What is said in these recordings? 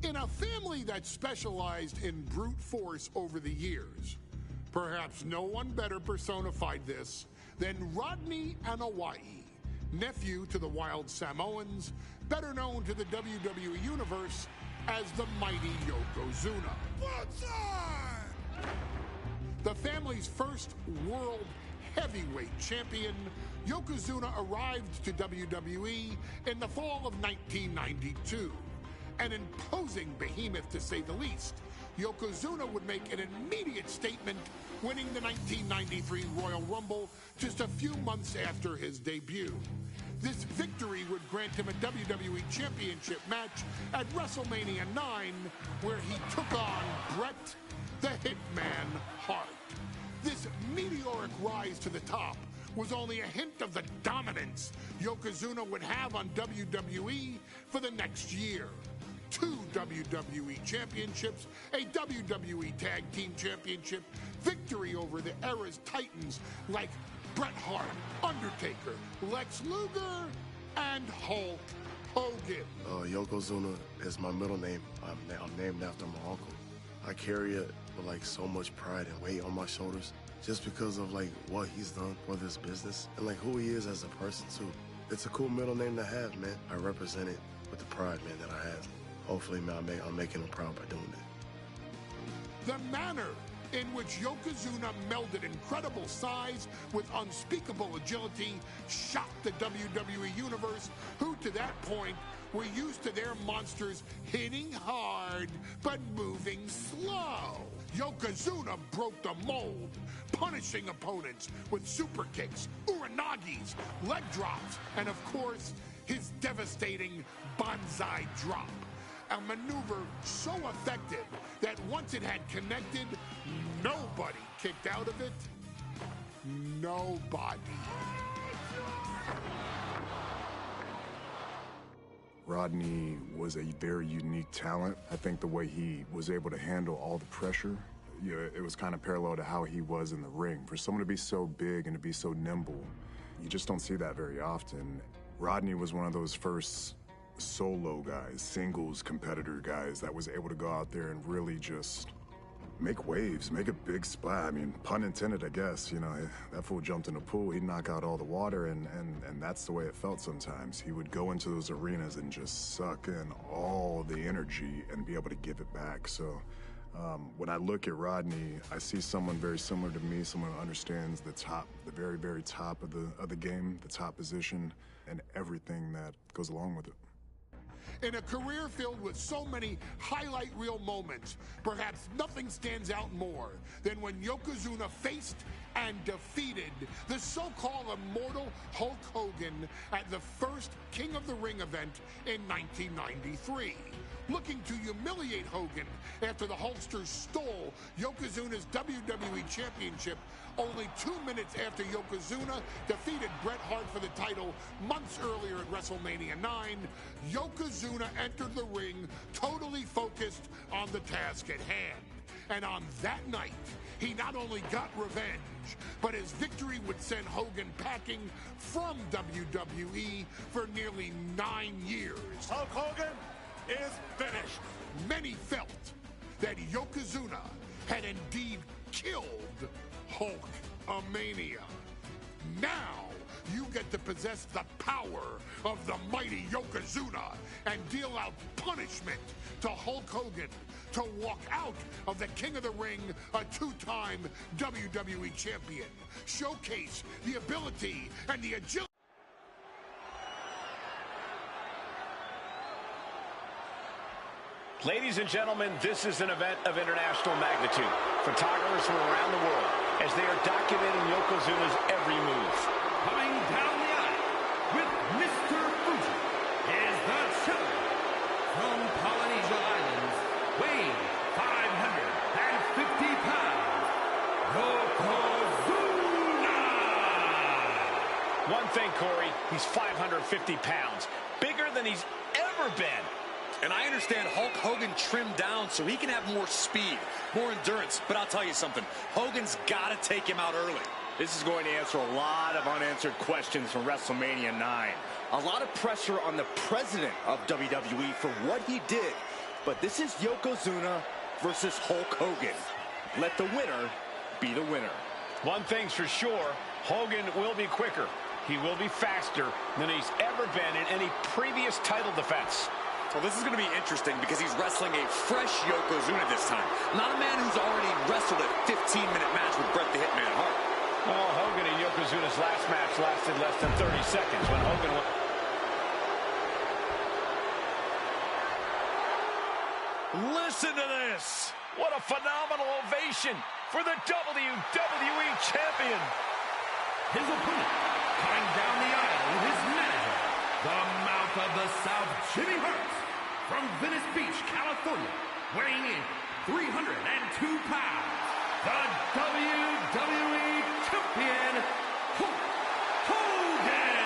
In a family that specialized in brute force over the years, perhaps no one better personified this than Rodney Wwe, nephew to the Wild Samoans, better known to the WWE Universe as the mighty Yokozuna. The family's first world heavyweight champion, Yokozuna arrived to WWE in the fall of 1992. An imposing behemoth, to say the least, Yokozuna would make an immediate statement, winning the 1993 Royal Rumble just a few months after his debut. This victory would grant him a WWE Championship match at WrestleMania 9, where he took on Bret the Hitman Hart. This meteoric rise to the top was only a hint of the dominance Yokozuna would have on WWE for the next year. 2 WWE championships, a WWE Tag Team Championship, victory over the era's titans like Bret Hart, Undertaker, Lex Luger, and Hulk Hogan. Yokozuna is my middle name. I'm named after my uncle. I carry it with like so much pride and weight on my shoulders just because of like what he's done for this business and like who he is as a person too. It's a cool middle name to have, man. I represent it with the pride, man, that I have. Hopefully, man, I'm making him proud by doing it. The manner in which Yokozuna melded incredible size with unspeakable agility shocked the WWE Universe, who to that point were used to their monsters hitting hard but moving slow. Yokozuna broke the mold, punishing opponents with super kicks, uranagis, leg drops, and of course, his devastating banzai drop. A maneuver so effective that once it had connected, nobody kicked out of it. Nobody. Rodney was a very unique talent. I think the way he was able to handle all the pressure, it was kind of parallel to how he was in the ring. For someone to be so big and to be so nimble, you just don't see that very often. Rodney was one of those first solo guys, singles competitor guys that was able to go out there and really just make waves, make a big splash. I mean, pun intended, I guess. You know, that fool jumped in the pool, he'd knock out all the water, and that's the way it felt sometimes. He would go into those arenas and just suck in all the energy and be able to give it back. So when I look at Rodney, I see someone very similar to me, someone who understands the top, the very, very top of the game, the top position, and everything that goes along with it. In a career filled with so many highlight reel moments, perhaps nothing stands out more than when Yokozuna faced and defeated the so-called immortal Hulk Hogan at the first King of the Ring event in 1993. Looking to humiliate Hogan after the Hulkster stole Yokozuna's WWE Championship only 2 minutes after Yokozuna defeated Bret Hart for the title months earlier at WrestleMania 9, Yokozuna entered the ring totally focused on the task at hand. And on that night, he not only got revenge, but his victory would send Hogan packing from WWE for nearly 9 years. Hulk Hogan is finished. Many felt that Yokozuna had indeed killed Hulkamania. Now you get to possess the power of the mighty Yokozuna and deal out punishment to Hulk Hogan to walk out of the King of the Ring, a 2-time WWE champion. Showcase the ability and the agility. Ladies and gentlemen, this is an event of international magnitude. Photographers from around the world as they are documenting Yokozuna's every move. Coming down the aisle with Mr. Fuji is the champion from Polynesia Islands, weighing 550 pounds, Yokozuna! One thing, Corey, he's 550 pounds, bigger than he's ever been. And I understand Hulk Hogan trimmed down so he can have more speed, more endurance. But I'll tell you something, Hogan's got to take him out early. This is going to answer a lot of unanswered questions from WrestleMania 9. A lot of pressure on the president of WWE for what he did but this is Yokozuna versus Hulk Hogan. Let the winner be the winner. One thing's for sure, Hogan will be quicker. He will be faster than he's ever been in any previous title defense. Well, this is going to be interesting because he's wrestling a fresh Yokozuna this time. Not a man who's already wrestled a 15-minute match with Bret the Hitman Hart. Well, Hogan and Yokozuna's last match lasted less than 30 seconds when Hogan went. Listen to this. What a phenomenal ovation for the WWE Champion. His opponent, coming down the aisle with his manager, the Mouth of the South, Jimmy Hart, from Venice Beach, California, weighing in 302 pounds, the WWE Champion, Hulk Hogan.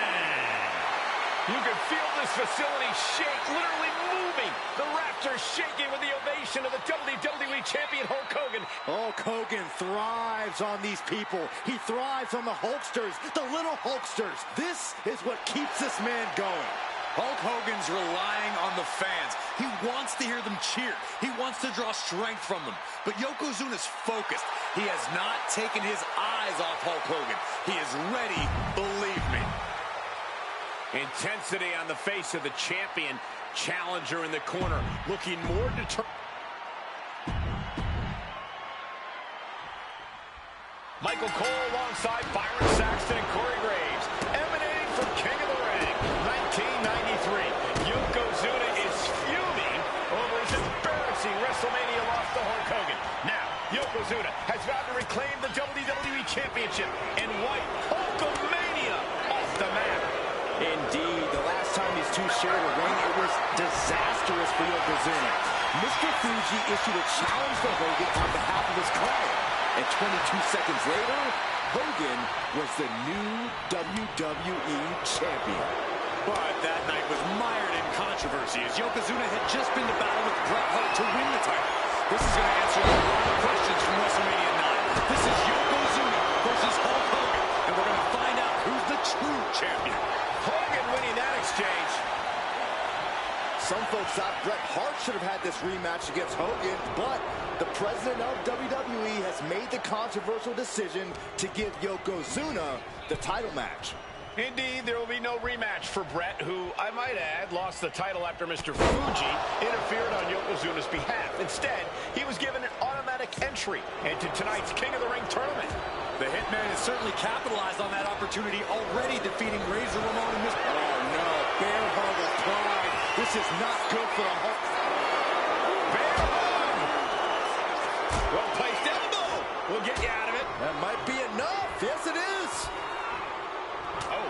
You can feel this facility shake, literally moving. The rafters shaking with the ovation of the WWE Champion, Hulk Hogan. Hulk Hogan thrives on these people. He thrives on the Hulksters, the little Hulksters. This is what keeps this man going. Hulk Hogan's relying on the fans. He wants to hear them cheer. He wants to draw strength from them. But Yokozuna's focused. He has not taken his eyes off Hulk Hogan. He is ready, believe me. Intensity on the face of the champion. Challenger in the corner, looking more determined. Michael Cole alongside Byron Saxton and Corey Graves, emanating from King of the Ring, 1993. Yokozuna is fuming over his embarrassing WrestleMania loss to Hulk Hogan. Now, Yokozuna has vowed to reclaim the WWE Championship in white Hulkamania off the map. Indeed, the last time these two shared a ring, it was disastrous for Yokozuna. Mr. Fuji issued a challenge to Hogan on behalf of his client. And 22 seconds later, Hogan was the new WWE Champion. But that night was mired in controversy as Yokozuna had just been to battle with Bret Hart to win the title. This is going to answer a lot of questions from WrestleMania 9. This is Yokozuna versus Hulk Hogan, and we're going to find out who's the true champion. Hogan winning that exchange. Some folks thought Bret Hart should have had this rematch against Hogan, but the president of WWE has made the controversial decision to give Yokozuna the title match. Indeed, there will be no rematch for Bret, who, I might add, lost the title after Mr. Fuji interfered on Yokozuna's behalf. Instead, he was given an automatic entry into tonight's King of the Ring tournament. The Hitman has certainly capitalized on that opportunity, already defeating Razor Ramon and Mr. Oh no, bear hug of pride. This is not good for the Hulk. Bear hug! Well-placed elbow will get you out of it. That might be enough. Yes, it is. Oh.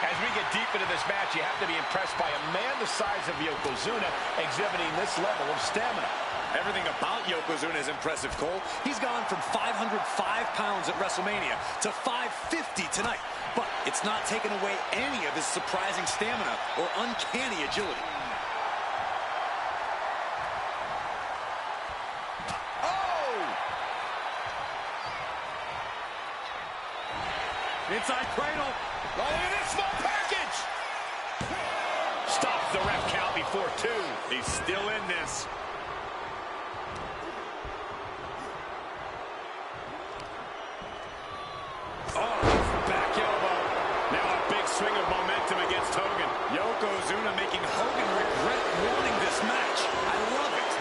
As we get deep into this match, you have to be impressed by a man the size of Yokozuna exhibiting this level of stamina. Everything about Yokozuna is impressive, Cole. He's gone from 505 pounds at WrestleMania to 550 tonight. But it's not taken away any of his surprising stamina or uncanny agility. Oh! Inside cradle. Oh, look at this small package! Stops the ref count before 2. He's still in this. Swing of momentum against Hogan. Yokozuna making Hogan regret wanting this match. I love it.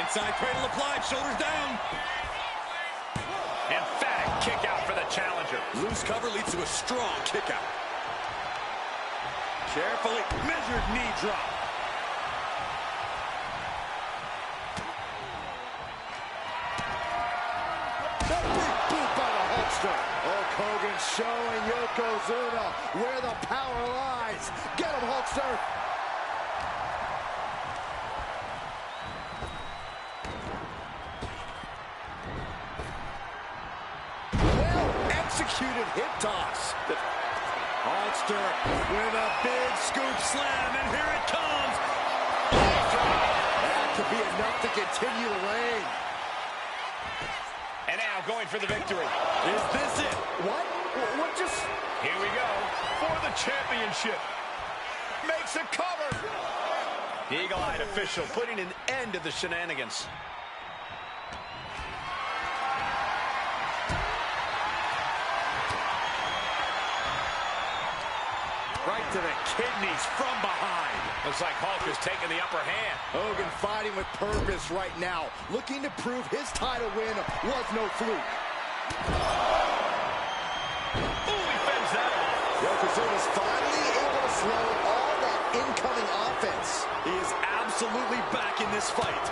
Inside cradle applied, shoulders down. Emphatic kick out for the challenger. Loose cover leads to a strong kick out. Carefully measured knee drop. Hulk Hogan showing Yokozuna where the power lies. Get him, Hulkster. Well-executed hip toss. Hulkster with a big scoop slam, and here it comes. That could to be enough to continue the reign. And now going for the victory. Is this it? What just... Here we go for the championship. Makes a cover. The eagle-eyed official putting an end to the shenanigans. Right to the kidneys from behind. Looks like Hulk is taking the upper hand. Hogan fighting with purpose right now, looking to prove his title win was no fluke. Ooh, he fends that off. Yokozuna's finally able to slow all that incoming offense. He is absolutely back in this fight.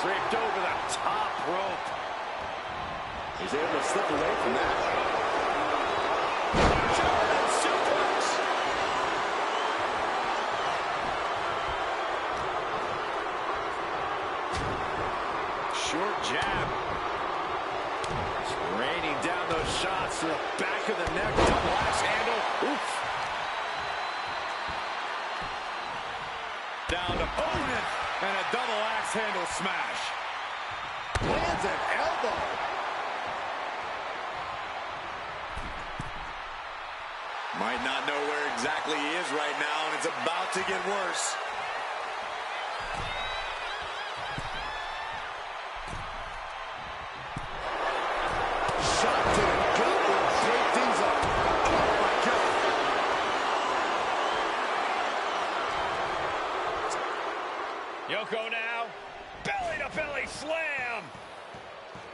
Draped over the top rope. He's able to slip away from that. German suplex. Short jab. Just raining down those shots to the back of the neck. Double axe handle. Oof. Down to opponent. And a double axe handle smash. Lands an elbow. Might not know where exactly he is right now, and it's about to get worse. Shot to the gut will break things up. Oh my God. Yoko now. Belly to belly slam.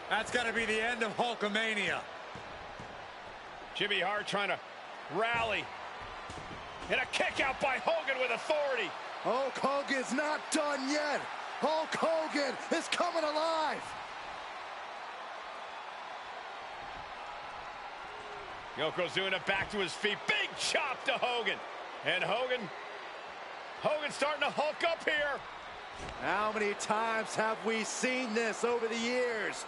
That's got to be the end of Hulkamania. Jimmy Hart trying to rally. And a kick out by Hogan with authority. Hulk Hogan's not done yet. Hulk Hogan is coming alive. Yokozuna back to his feet. Big chop to Hogan. And Hogan's starting to hulk up here. How many times have we seen this over the years?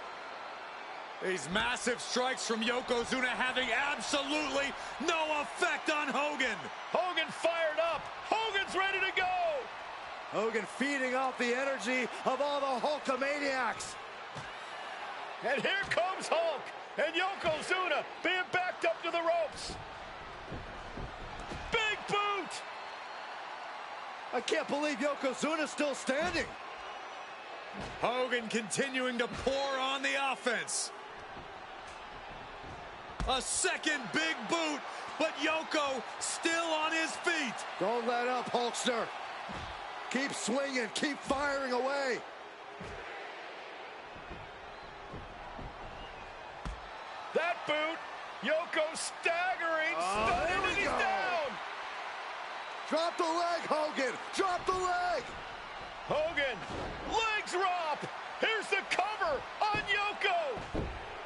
These massive strikes from Yokozuna having absolutely no effect on Hogan. Hogan fired up. Hogan's ready to go. Hogan feeding off the energy of all the Hulkamaniacs. And here comes Hulk. And Yokozuna being backed up to the ropes. Big boot. I can't believe Yokozuna's still standing. Hogan continuing to pour on the offense. A second big boot, but Yoko still on his feet. Don't let up, Hulkster. Keep swinging, keep firing away. That boot, Yoko staggering, stunning, and he's down. Drop the leg, Hogan. Drop the leg. Hogan, leg drop. Here's the cover on Yoko,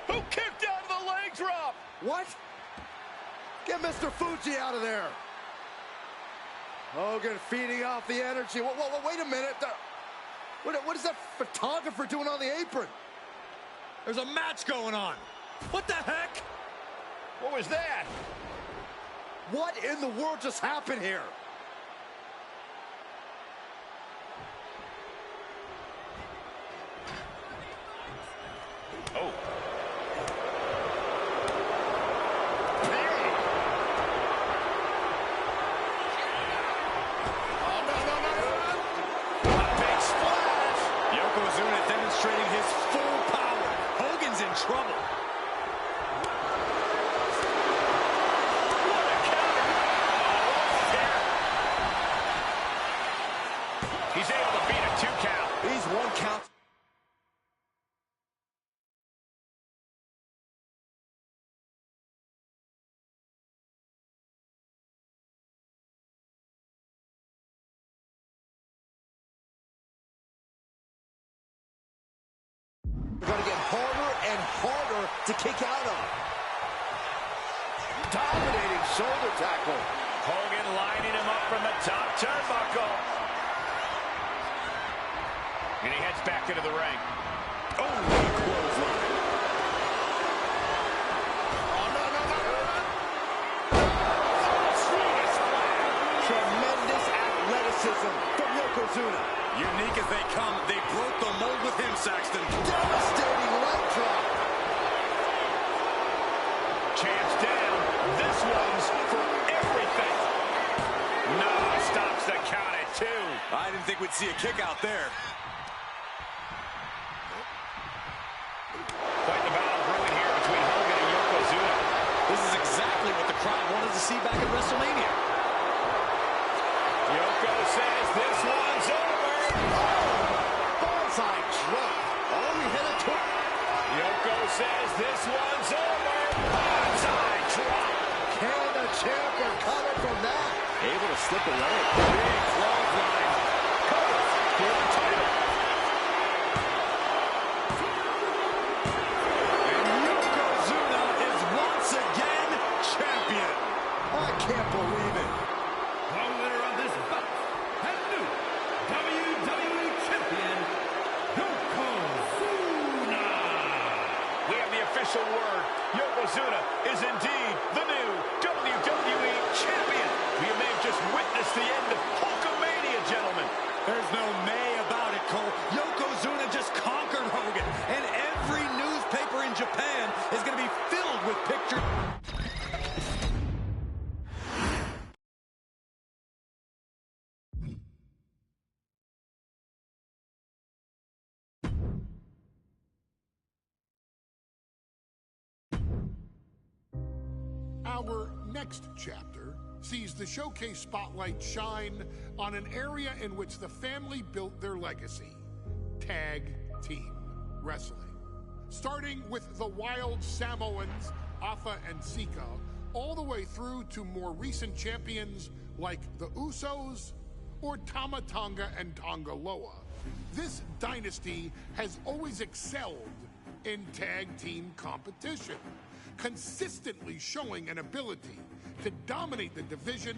who kicked out of the leg drop. What? Get Mr. Fuji out of there. Hogan feeding off the energy. Wait a minute. What is that photographer doing on the apron? There's a match going on. What the heck? What was that? What in the world just happened here? Oh. Yokozuna demonstrating his full power. Hogan's in trouble. What a counter. He's able to beat a 2 count. He's 1 count. Going to get harder and harder to kick out of. Dominating shoulder tackle. Hogan lining him up from the top turnbuckle. And he heads back into the ring. Oh, clothesline. athleticism from Yokozuna. Unique as they come, they broke the mold with him, Saxton. Devastating leg drop. Champs down. This one's for everything. No, stops the count at 2. I didn't think we'd see a kick out there. Quite the battle brewing here between Hogan and Yokozuna. This is exactly what the crowd wanted to see back at WrestleMania. Yoko says this one's over. Bonsai drop. All we headed to. Yoko says this one's over. Bonsai drop. Can the champ recover from that? Able to slip away. Big clothesline. Covers for the title. And Yokozuna is once again champion. I can't believe it. The winner of this bout and new WWE Champion, Yokozuna. We have the official word. Yokozuna is indeed the new WWE Champion. We may have just witnessed the end of Hulkamania, gentlemen. There's no may about it, Cole. Yokozuna just conquered Hogan, and every newspaper in Japan is going to be filled with pictures. Our next chapter sees the showcase spotlight shine on an area in which the family built their legacy: tag team wrestling. Starting with the wild Samoans, Afa and Sika, all the way through to more recent champions like the Usos or Tama Tonga and Tonga Loa. This dynasty has always excelled in tag team competition, consistently showing an ability to dominate the division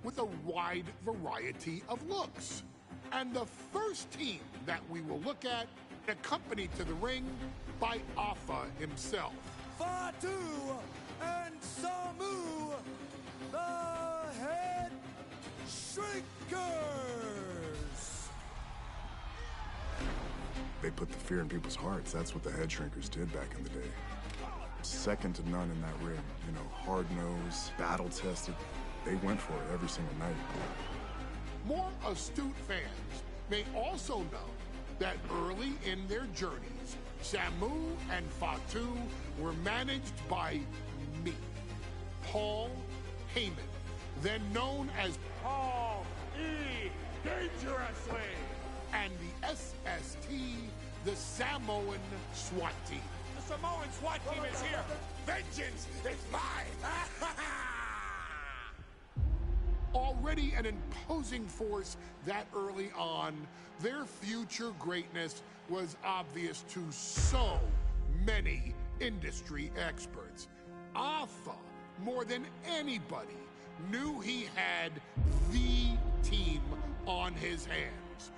with a wide variety of looks. And the first team that we will look at, accompanied to the ring by Afa himself. Fatu and Samu, the Head Shrinkers. They put the fear in people's hearts. That's what the Head Shrinkers did back in the day. Second to none in that ring. You know, hard-nosed, battle-tested. They went for it every single night. More astute fans may also know that early in their journeys, Samu and Fatu were managed by me, Paul Heyman, then known as Paul E. Dangerously. and the SST, the Samoan SWAT team. The Samoan SWAT team is here. Vengeance is mine. Already an imposing force that early on, their future greatness was obvious to so many industry experts. Afa, more than anybody, knew he had the team on his hands.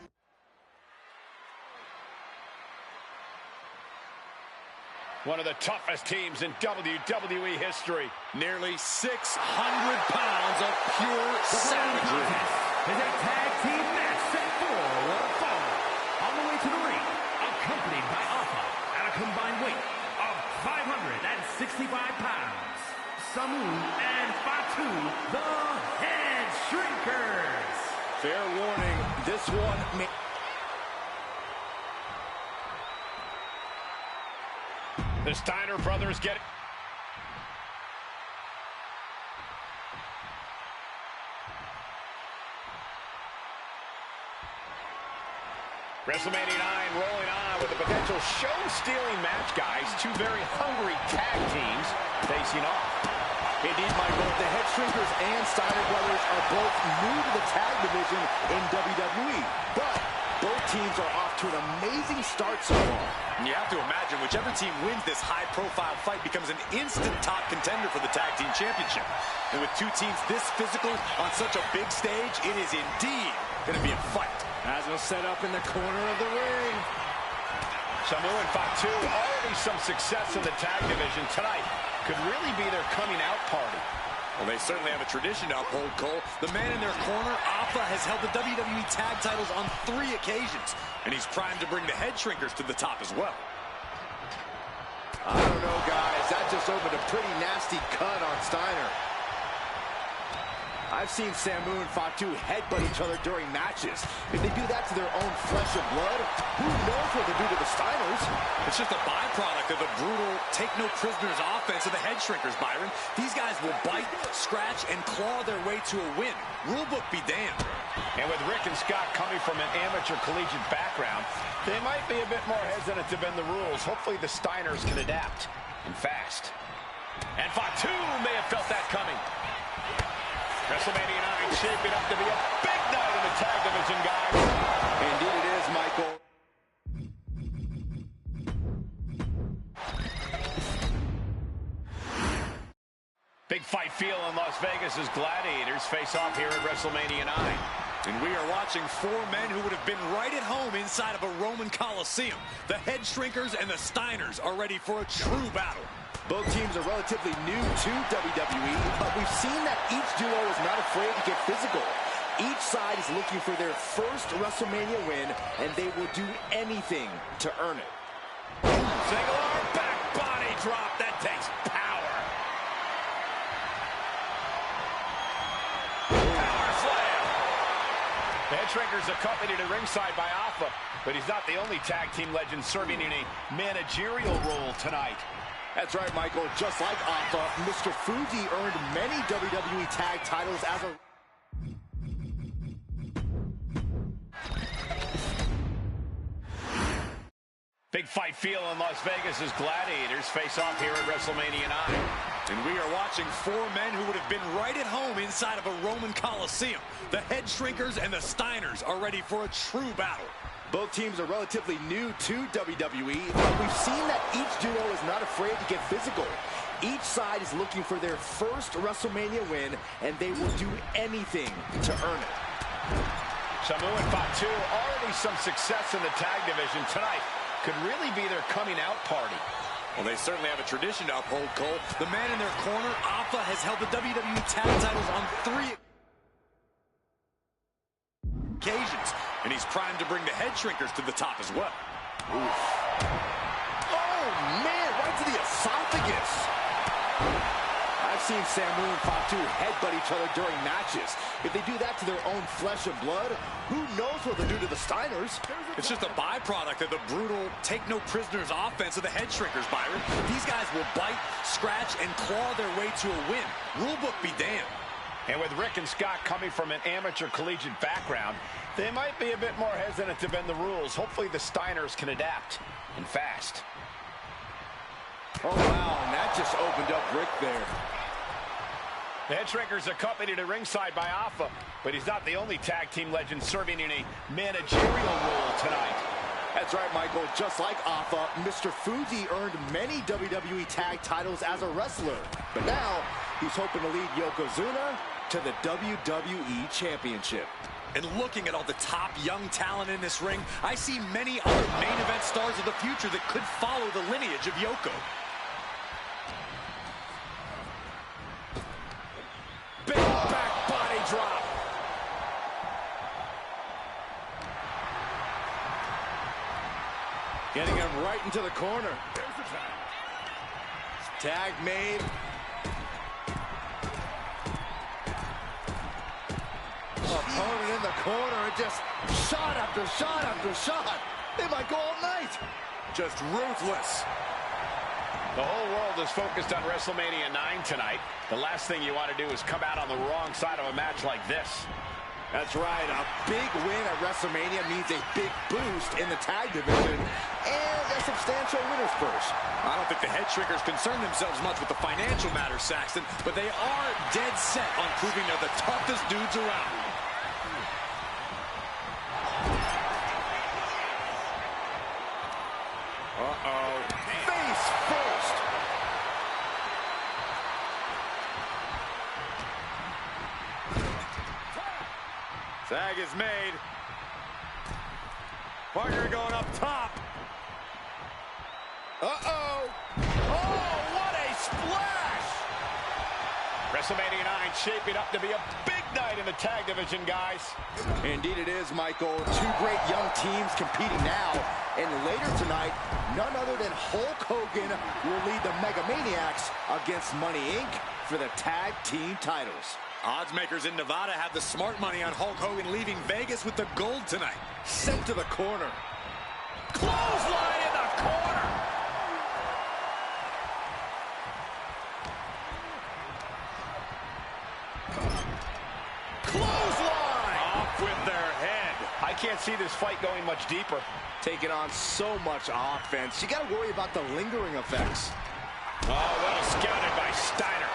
One of the toughest teams in WWE history. Nearly 600 pounds of pure savagery. Is a tag team match set for one fall. On the way to the ring, accompanied by Afa at a combined weight of 565 pounds. Samu and Fatu, the Head Shrinkers. Fair warning, this one may... The Steiner brothers get it. WrestleMania 9 rolling on with a potential show-stealing match, guys. Two very hungry tag teams facing off. Indeed, Michael, the Head Shrinkers and Steiner brothers are both new to the tag division in WWE, but both teams are off to an amazing start so far. And you have to imagine whichever team wins this high-profile fight becomes an instant top contender for the Tag Team Championship. And with two teams this physical on such a big stage, it is indeed going to be a fight. As we'll set up in the corner of the ring. Samu and Fatu, already some success in the tag division tonight. Could really be their coming out party. Well, they certainly have a tradition to uphold, Cole. The man in their corner, Alpha, has held the WWE Tag Titles on 3 occasions, and he's primed to bring the head shrinkers to the top as well. I don't know, guys. That just opened a pretty nasty cut on Steiner. I've seen Samu and Fatu headbutt each other during matches. If they do that to their own flesh and blood, who knows what they do to the Steiners? It's just a byproduct of the brutal take-no-prisoners offense of the head shrinkers, Byron. These guys will bite, scratch, and claw their way to a win. Rulebook be damned. And with Rick and Scott coming from an amateur collegiate background, they might be a bit more hesitant to bend the rules. Hopefully the Steiners can adapt, and fast. And Fatu may have felt that coming. WrestleMania 9 shaping up to be a big night in the tag division, guys. Indeed it is, Michael. Big fight feel in Las Vegas as gladiators face off here at WrestleMania 9. And we are watching 4 men who would have been right at home inside of a Roman Coliseum. The head shrinkers and the Steiners are ready for a true battle. Both teams are relatively new to WWE, but we've seen that each duo is not afraid to get physical. Each side is looking for their first WrestleMania win, and they will do anything to earn it. Single arm back body drop. That takes power. Power slam. The head shrinkers accompanied at ringside by Alpha, but he's not the only tag team legend serving in a managerial role tonight. That's right, Michael. Just like Alpha, Mr. Fuji earned many WWE tag titles as a... Big fight feel in Las Vegas as gladiators face off here at WrestleMania 9. And we are watching 4 men who would have been right at home inside of a Roman Coliseum. The head shrinkers and the Steiners are ready for a true battle. Both teams are relatively new to WWE, but we've seen that each duo is not afraid to get physical. Each side is looking for their first WrestleMania win, and they will do anything to earn it. Samu and Fatu, already some success in the tag division tonight. Could really be their coming out party. Well, they certainly have a tradition to uphold, Cole. The man in their corner, Alpha, has held the WWE Tag Titles on 3 occasions, and he's primed to bring the head shrinkers to the top as well. Oof. Oh, man, right to the esophagus. I've seen Samu and Fatu headbutt each other during matches. If they do that to their own flesh and blood, who knows what they'll do to the Steiners? It's just a byproduct of the brutal take-no-prisoners offense of the head shrinkers, Byron. These guys will bite, scratch, and claw their way to a win. Rulebook be damned. And with Rick and Scott coming from an amateur collegiate background, they might be a bit more hesitant to bend the rules. Hopefully the Steiners can adapt, and fast. Oh, wow, and that just opened up Rick there. The head shrinkers accompanied at ringside by Alpha, but he's not the only tag team legend serving in a managerial role tonight. That's right, Michael. Just like Alpha, Mr. Fuji earned many WWE tag titles as a wrestler. But now, he's hoping to lead Yokozuna to the WWE Championship. And looking at all the top young talent in this ring, I see many other main event stars of the future that could follow the lineage of Yoko. Big back body drop. Getting him right into the corner. There's the tag. Tag made. Opponent in the corner, and just shot after shot after shot. They might go all night. Just ruthless. The whole world is focused on WrestleMania 9 tonight. The last thing you want to do is come out on the wrong side of a match like this. That's right. A big win at WrestleMania means a big boost in the tag division and a substantial winner's purse. I don't think the head shrinkers concern themselves much with the financial matters, Saxton, but they are dead set on proving they're the toughest dudes around. Uh-oh. Face first. Tag is made. Parker going up top. Uh-oh. Oh, what a splash. WrestleMania 9 shaping up to be a big night in the tag division, guys. Indeed it is, Michael. Two great young teams competing now. And later tonight, none other than Hulk Hogan will lead the Mega Maniacs against Money Inc. for the tag team titles. Odds makers in Nevada have the smart money on Hulk Hogan leaving Vegas with the gold tonight. Sent to the corner. Clothesline in the corner. Clothesline! Off with their head. I can't see this fight going much deeper. Taking on so much offense. You got to worry about the lingering effects. Oh, well scouted by Steiner.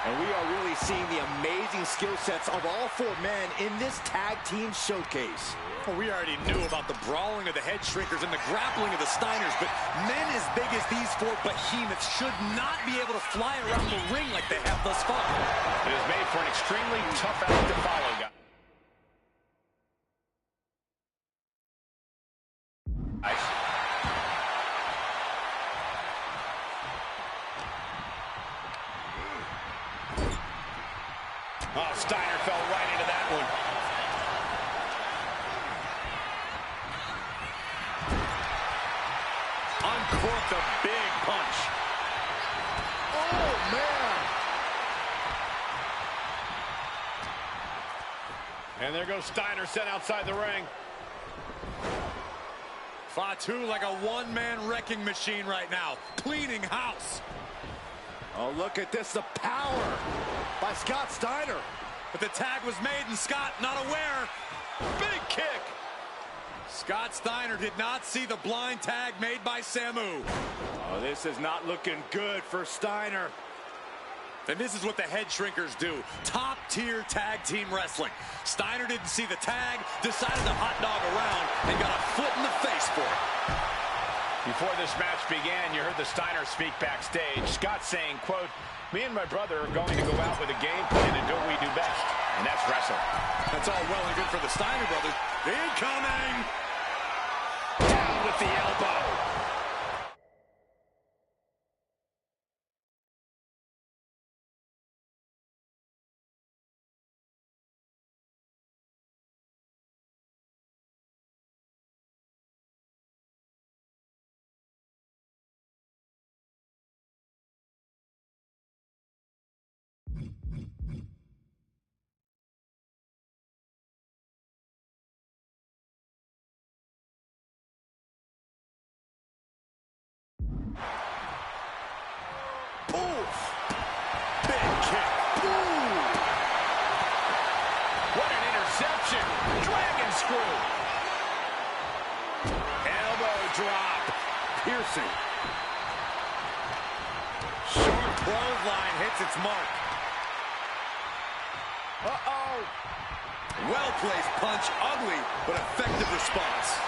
And we are really seeing the amazing skill sets of all four men in this tag team showcase. Well, we already knew about the brawling of the head shrinkers and the grappling of the Steiners, but men as big as these four behemoths should not be able to fly around the ring like they have thus far. It is made for an extremely tough act to follow, guys. Oh, Steiner fell right into that one. Uncorked a big punch. Oh, man! And there goes Steiner sent outside the ring. Fatu like a one-man wrecking machine right now, cleaning house. Oh, look at this, the power by Scott Steiner. But the tag was made and Scott not aware. Big kick. Scott Steiner did not see the blind tag made by Samu. Oh, this is not looking good for Steiner. And this is what the head shrinkers do. Top-tier tag team wrestling. Steiner didn't see the tag, decided to hot dog around, and got a foot in the face for it. Before this match began, you heard the Steiner speak backstage. Scott saying, quote, "Me and my brother are going to go out with a game plan and do what we do best, and that's wrestle." That's all well and good for the Steiner brothers. Incoming! Down with the elbow. Screw. Elbow drop. Piercing. Short clothesline hits its mark. Uh-oh. Well-placed punch. Ugly, but effective response.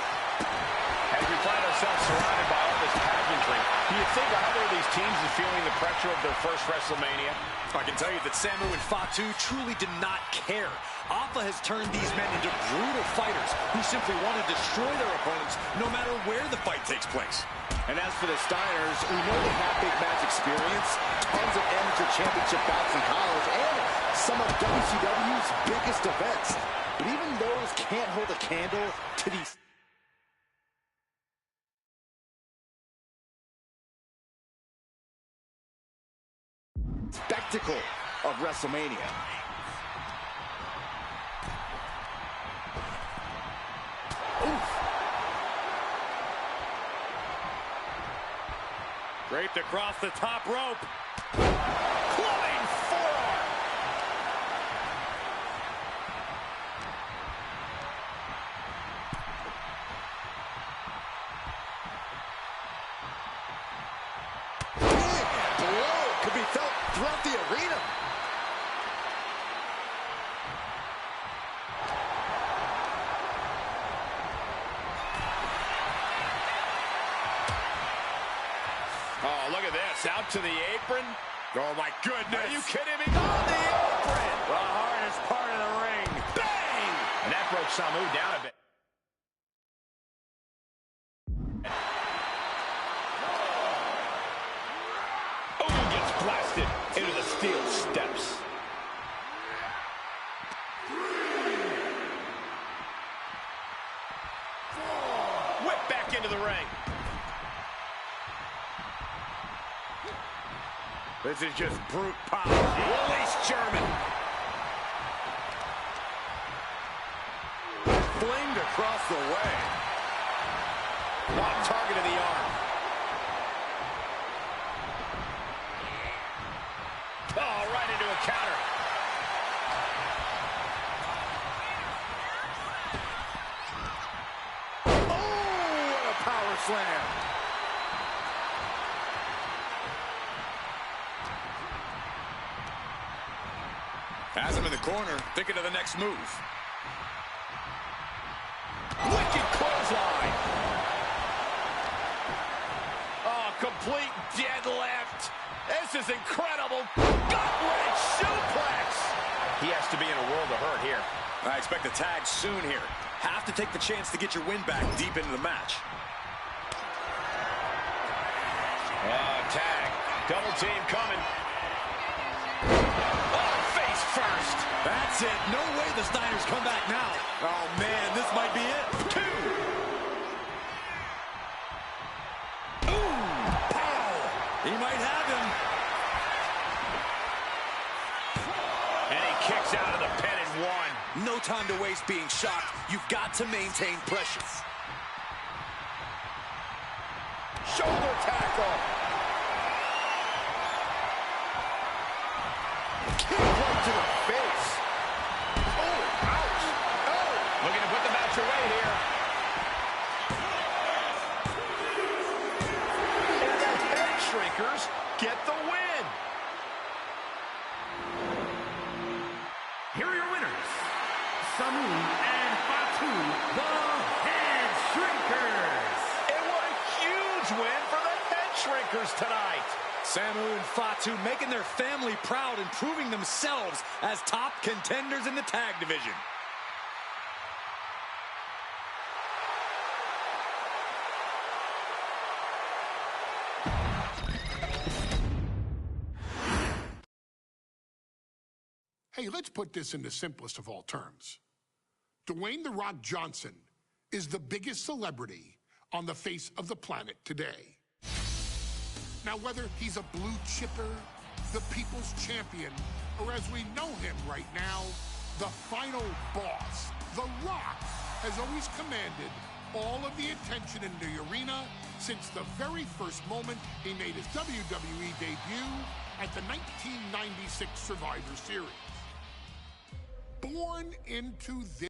As we find ourselves surrounded by all this pageantry, do you think either of these teams is feeling the pressure of their first WrestleMania? I can tell you that Samu and Fatu truly did not care. Alpha has turned these men into brutal fighters who simply want to destroy their opponents no matter where the fight takes place. And as for the Steiners, we know they have big match experience, tons of amateur championship bouts in college, and some of WCW's biggest events. But even those can't hold a candle to these spectacle of WrestleMania. Oof. Draped across the top rope. Clubbing forearm. Big blow could be felt throughout the arena. Oh, look at this. Out to the apron. Oh, my goodness. Are you kidding me? On the apron. The hardest part of the ring. Bang! And that broke Samu down a bit. Oh, gets blasted into the steel back into the ring. This is just brute power. Release German. Flamed across the way. Oh, target of the arm. Oh, right into a counter. Oh, what a power slam. Has him in the corner, thinking of the next move. Wicked clothesline. Oh, complete deadlift. This is incredible. Gut-wrench suplex. He has to be in a world of hurt here. I expect a tag soon here. Have to take the chance to get your win back deep into the match. Tag. Double team coming. First. That's it. No way the Steiners come back now. Oh, man, this might be it. 2. Ooh, pow. He might have him. And he kicks out of the pin in 1. No time to waste being shocked. You've got to maintain pressure. Shoulder tackle. Kick right to the face. Oh, ouch. Oh, looking to put the match away here. And the head shrinkers get the win. Here are your winners, Samu and Fatu, the Head Shrinkers. And what a huge win for the Head Shrinkers tonight. Samu and Fatu making their family proud and proving themselves as top contenders in the tag division. Hey, let's put this in the simplest of all terms. Dwayne "The Rock" Johnson is the biggest celebrity on the face of the planet today. Now, whether he's a blue chipper, the people's champion, or as we know him right now, the final boss, The Rock has always commanded all of the attention in the arena since the very first moment he made his WWE debut at the 1996 Survivor Series. Born into this.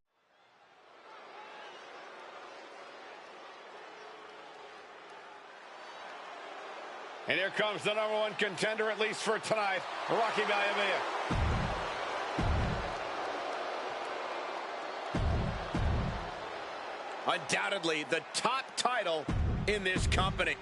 And here comes the #1 contender, at least for tonight, Rocky Maivia. Undoubtedly the top title in this company.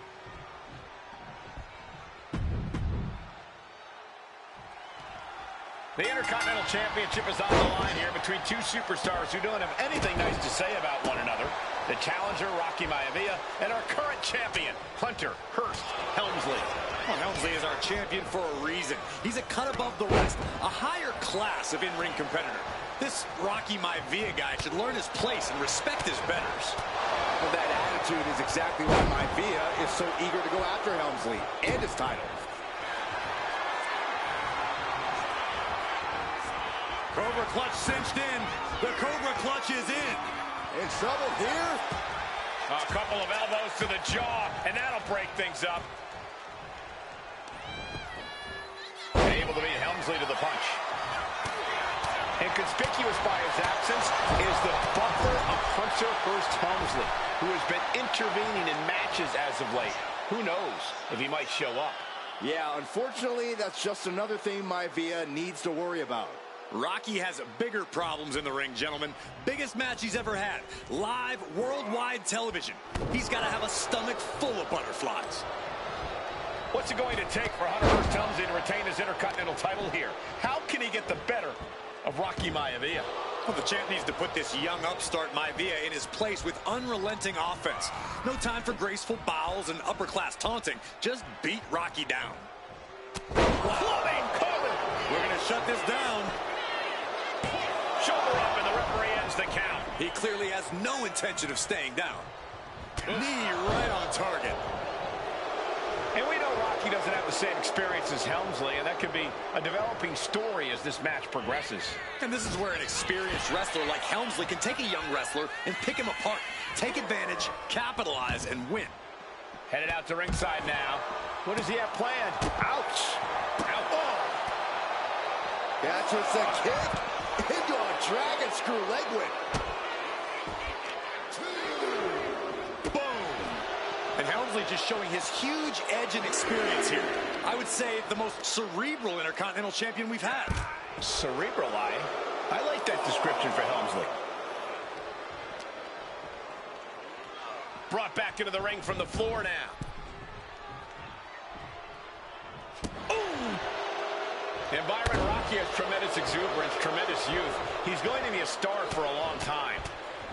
The Intercontinental Championship is on the line here between two superstars who don't have anything nice to say about one another. The challenger, Rocky Maivia, and our current champion, Hunter Hearst Helmsley. Well, Helmsley is our champion for a reason. He's a cut above the rest, a higher class of in-ring competitor. This Rocky Maivia guy should learn his place and respect his betters. Well, that attitude is exactly why Maivia is so eager to go after Helmsley and his title. Cobra clutch cinched in. The Cobra clutch is in. In trouble here? A couple of elbows to the jaw, and that'll break things up. Able to beat Helmsley to the punch. And conspicuous by his absence is the butler of Hunter Hearst Helmsley, who has been intervening in matches as of late. Who knows if he might show up? Yeah, unfortunately, that's just another thing Maivia needs to worry about. Rocky has bigger problems in the ring, gentlemen. Biggest match he's ever had. Live, worldwide television. He's got to have a stomach full of butterflies. What's it going to take for Hunter Hearst Helmsley to retain his Intercontinental title here? How can he get the better of Rocky Maivia? Well, the champ needs to put this young upstart Maivia in his place with unrelenting offense. No time for graceful bows and upper-class taunting. Just beat Rocky down. Floating cover. We're going to shut this down. Shoulder up, and the referee ends the count. He clearly has no intention of staying down. Knee right on target. And we know Rocky doesn't have the same experience as Helmsley, and that could be a developing story as this match progresses. And this is where an experienced wrestler like Helmsley can take a young wrestler and pick him apart, take advantage, capitalize, and win. Headed out to ringside now. What does he have planned? Ouch! Ow. Oh. Catches the kick into a dragon screw leg whip. And Helmsley just showing his huge edge and experience here. I would say the most cerebral Intercontinental Champion we've had. Cerebral, I like that description for Helmsley. Brought back into the ring from the floor now. Ooh. And Byron, Rocky has tremendous exuberance, tremendous youth. He's going to be a star for a long time.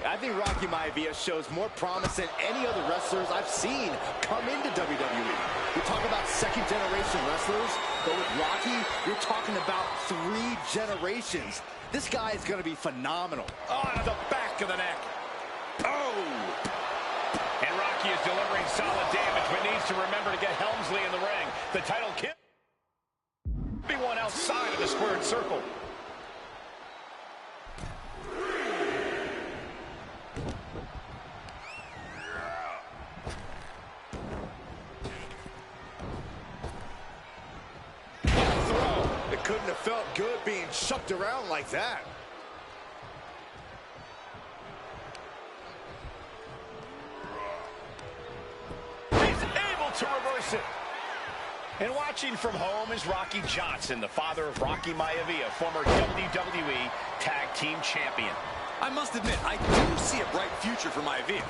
I think Rocky Maivia shows more promise than any other wrestlers I've seen come into WWE. We talk about second-generation wrestlers, but with Rocky, you're talking about 3 generations. This guy is going to be phenomenal. Oh, to the back of the neck. Oh! And Rocky is delivering solid damage, but needs to remember to get Helmsley in the ring. The title can't be won outside of the squared circle. Couldn't have felt good being chucked around like that. He's able to reverse it. And watching from home is Rocky Johnson, the father of Rocky Maivia, former WWE Tag Team Champion. I must admit, I do see a bright future for Maivia.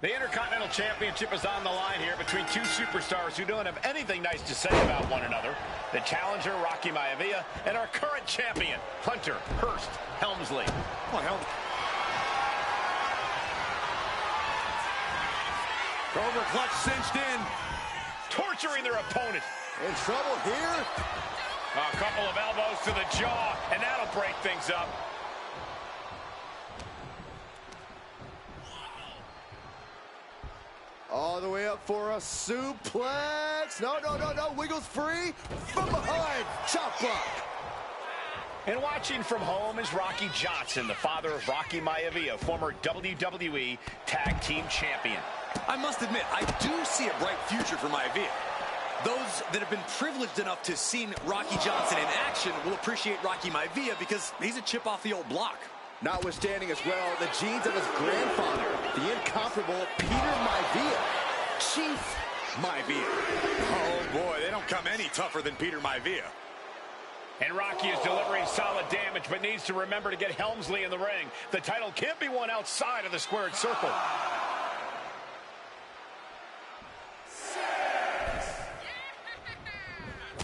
The Intercontinental Championship is on the line here between 2 superstars who don't have anything nice to say about one another. The challenger, Rocky Maivia, and our current champion, Hunter Hearst Helmsley. Cobra clutch cinched in. Torturing their opponent. In trouble here. A couple of elbows to the jaw, and that'll break things up. All the way up for a suplex. No. Wiggles free. From behind. Chop block. And watching from home is Rocky Johnson, the father of Rocky Maivia, former WWE Tag Team Champion. I must admit, I do see a bright future for Maivia. Those that have been privileged enough to see Rocky Johnson in action will appreciate Rocky Maivia because he's a chip off the old block. Notwithstanding as well the genes of his grandfather, the incomparable Peter Maivia. Chief Maivia. Oh boy, they don't come any tougher than Peter Maivia. And Rocky is delivering solid damage, but needs to remember to get Helmsley in the ring. The title can't be won outside of the squared circle.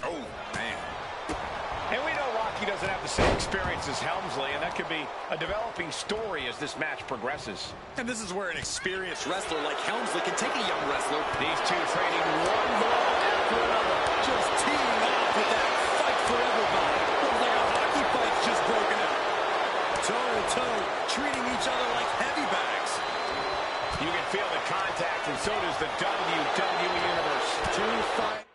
Oh, man. And we know Rocky doesn't have the same experience as Helmsley, and that could be a developing story as this match progresses. And this is where an experienced wrestler like Helmsley can take a young wrestler. These two trading one blow after another. Just teeing off with that fight for everybody. Looks like a hockey fight's just broken out. Toe-to-toe, treating each other like heavy bags. You can feel the contact, and so does the WWE Universe. Two fight.